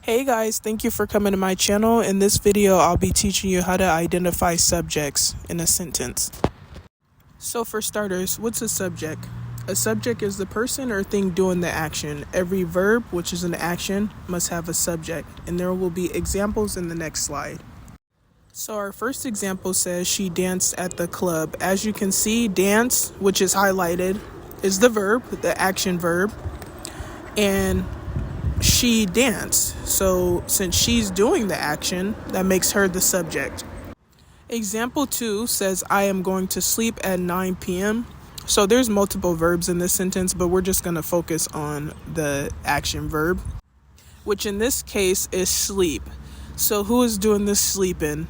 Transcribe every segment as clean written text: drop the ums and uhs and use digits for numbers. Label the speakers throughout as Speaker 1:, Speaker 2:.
Speaker 1: Hey guys, thank you for coming to my channel. In this video, I'll be teaching you how to identify subjects in a sentence. So for starters, what's a subject? A subject is the person or thing doing the action. Every verb, which is an action, must have a subject, and there will be examples in the next slide. So our first example says she danced at the club. As you can see, dance, which is highlighted, is the verb, the action verb, and she danced. So since she's doing the action, that makes her the subject. Example 2 says I am going to sleep at 9 p.m. So there's multiple verbs in this sentence, but we're just going to focus on the action verb, which in this case is sleep. So who is doing the sleeping?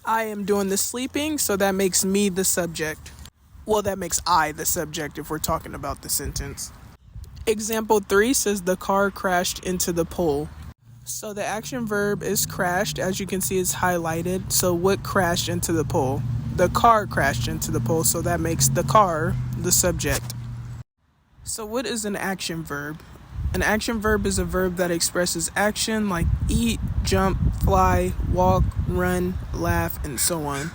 Speaker 1: I am doing the sleeping, so that makes me the subject. Well, that makes I the subject if we're talking about the sentence. Example 3 says the car crashed into the pole. So the action verb is crashed. As you can see, it's highlighted. So what crashed into the pole? The car crashed into the pole, so that makes the car the subject. So what is an action verb? An action verb is a verb that expresses action like eat, jump, fly, walk, run, laugh, and so on.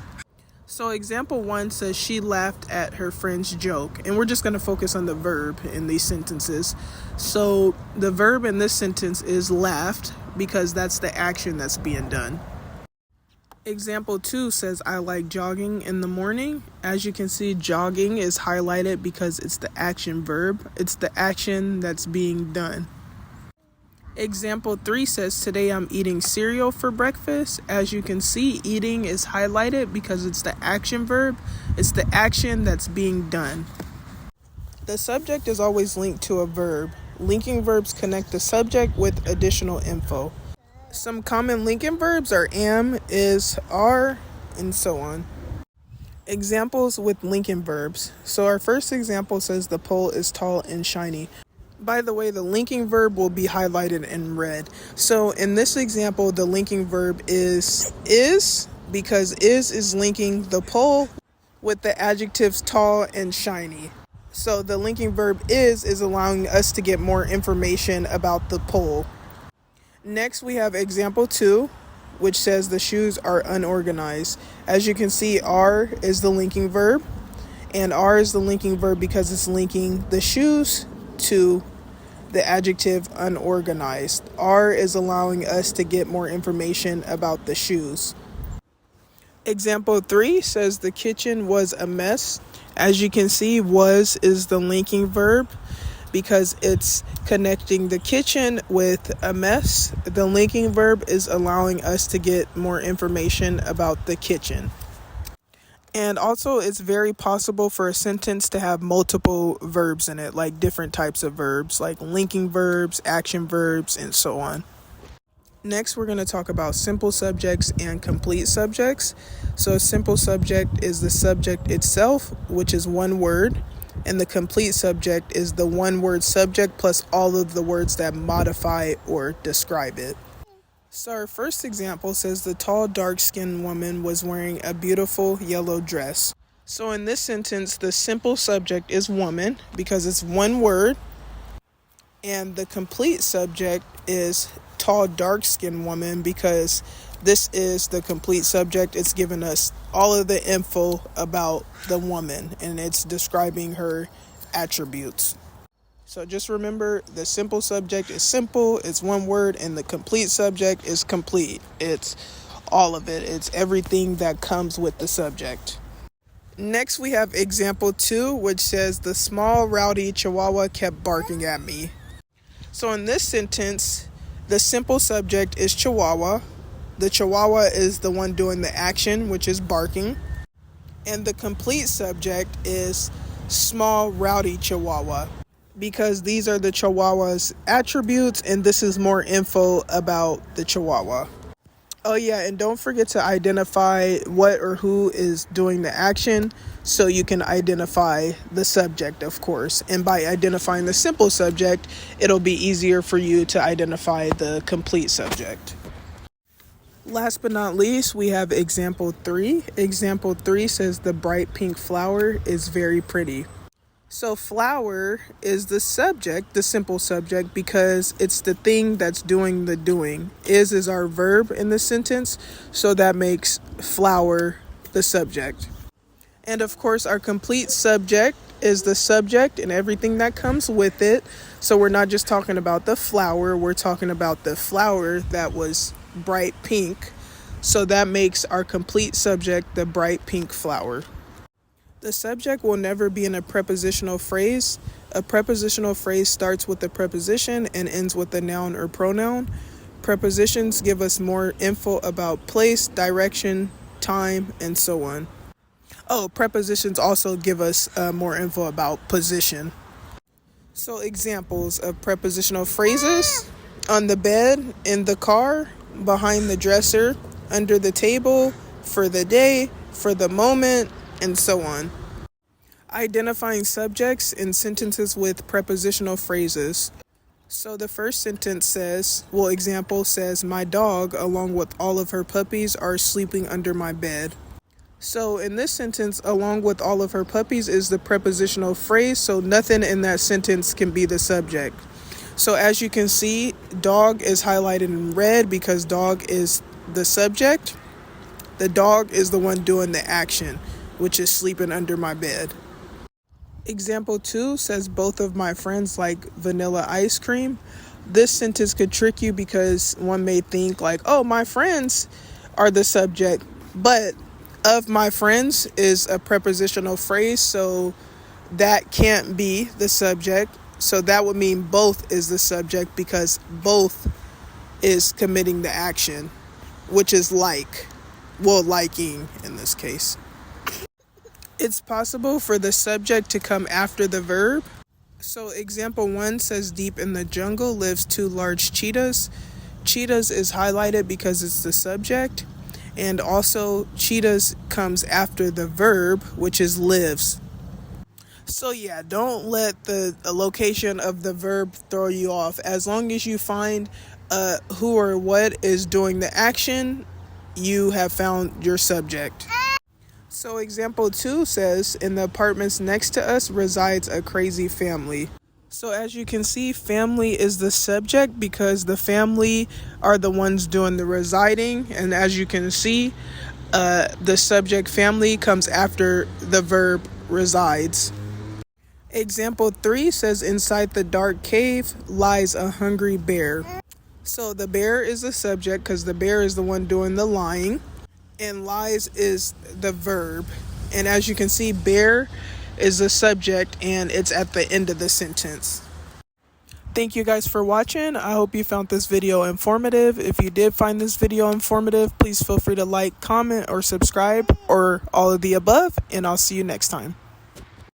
Speaker 1: So example 1 says she laughed at her friend's joke, and we're just going to focus on the verb in these sentences. So the verb in this sentence is laughed because that's the action that's being done. Example 2 says I like jogging in the morning. As you can see, jogging is highlighted because it's the action verb. It's the action that's being done. Example 3 says, today I'm eating cereal for breakfast. As you can see, eating is highlighted because it's the action verb. It's the action that's being done. The subject is always linked to a verb. Linking verbs connect the subject with additional info. Some common linking verbs are am, is, are, and so on. Examples with linking verbs. So our first example says the pole is tall and shiny. By the way, the linking verb will be highlighted in red. So in this example, the linking verb is because is linking the pole with the adjectives tall and shiny. So the linking verb is allowing us to get more information about the pole. Next, we have example 2, which says the shoes are unorganized. As you can see, are is the linking verb, and are is the linking verb because it's linking the shoes to the adjective unorganized. Are is allowing us to get more information about the shoes. Example 3 says the kitchen was a mess. As you can see, was is the linking verb because it's connecting the kitchen with a mess. The linking verb is allowing us to get more information about the kitchen. And also, it's very possible for a sentence to have multiple verbs in it, like different types of verbs, like linking verbs, action verbs, and so on. Next, we're going to talk about simple subjects and complete subjects. So a simple subject is the subject itself, which is one word, and the complete subject is the one-word subject plus all of the words that modify or describe it. So our first example says the tall, dark-skinned woman was wearing a beautiful yellow dress. So in this sentence, the simple subject is woman because it's one word, and the complete subject is tall, dark-skinned woman because this is the complete subject. It's giving us all of the info about the woman, and it's describing her attributes. So just remember, the simple subject is simple, it's one word, and the complete subject is complete. It's all of it. It's everything that comes with the subject. Next, we have example 2, which says the small, rowdy chihuahua kept barking at me. So in this sentence, the simple subject is chihuahua. The chihuahua is the one doing the action, which is barking. And the complete subject is small, rowdy chihuahua, because these are the chihuahua's attributes, and this is more info about the chihuahua. Oh yeah, and don't forget to identify what or who is doing the action so you can identify the subject, of course. And by identifying the simple subject, it'll be easier for you to identify the complete subject. Last but not least, we have example 3. Example 3 says the bright pink flower is very pretty. So flower is the subject, the simple subject, because it's the thing that's doing the doing. Is our verb in the sentence, so that makes flower the subject. And of course, our complete subject is the subject and everything that comes with it. So we're not just talking about the flower, we're talking about the flower that was bright pink. So that makes our complete subject the bright pink flower. The subject will never be in a prepositional phrase. A prepositional phrase starts with a preposition and ends with a noun or pronoun. Prepositions give us more info about place, direction, time, and so on. Oh, prepositions also give us more info about position. So examples of prepositional phrases: on the bed, in the car, behind the dresser, under the table, for the day, for the moment, and so on. Identifying subjects in sentences with prepositional phrases. So the first sentence says, example says, my dog, along with all of her puppies, are sleeping under my bed. So in this sentence, along with all of her puppies is the prepositional phrase, so nothing in that sentence can be the subject. So as you can see, dog is highlighted in red because dog is the subject. The dog is the one doing the action, which is sleeping under my bed. Example 2 says, both of my friends like vanilla ice cream. This sentence could trick you because one may think like, oh, my friends are the subject, but of my friends is a prepositional phrase, so that can't be the subject. So that would mean both is the subject because both is committing the action, which is liking in this case. It's possible for the subject to come after the verb. So example 1 says, deep in the jungle lives 2 large cheetahs. Cheetahs is highlighted because it's the subject. And also cheetahs comes after the verb, which is lives. So yeah, don't let the location of the verb throw you off. As long as you find who or what is doing the action, you have found your subject. So example 2 says, in the apartments next to us resides a crazy family. So as you can see, family is the subject because the family are the ones doing the residing. And as you can see, the subject family comes after the verb resides. Example 3 says, inside the dark cave lies a hungry bear. So the bear is the subject because the bear is the one doing the lying. And lies is the verb. And as you can see, bear is the subject and it's at the end of the sentence. Thank you guys for watching. I hope you found this video informative. If you did find this video informative, please feel free to like, comment, or subscribe, or all of the above, and I'll see you next time.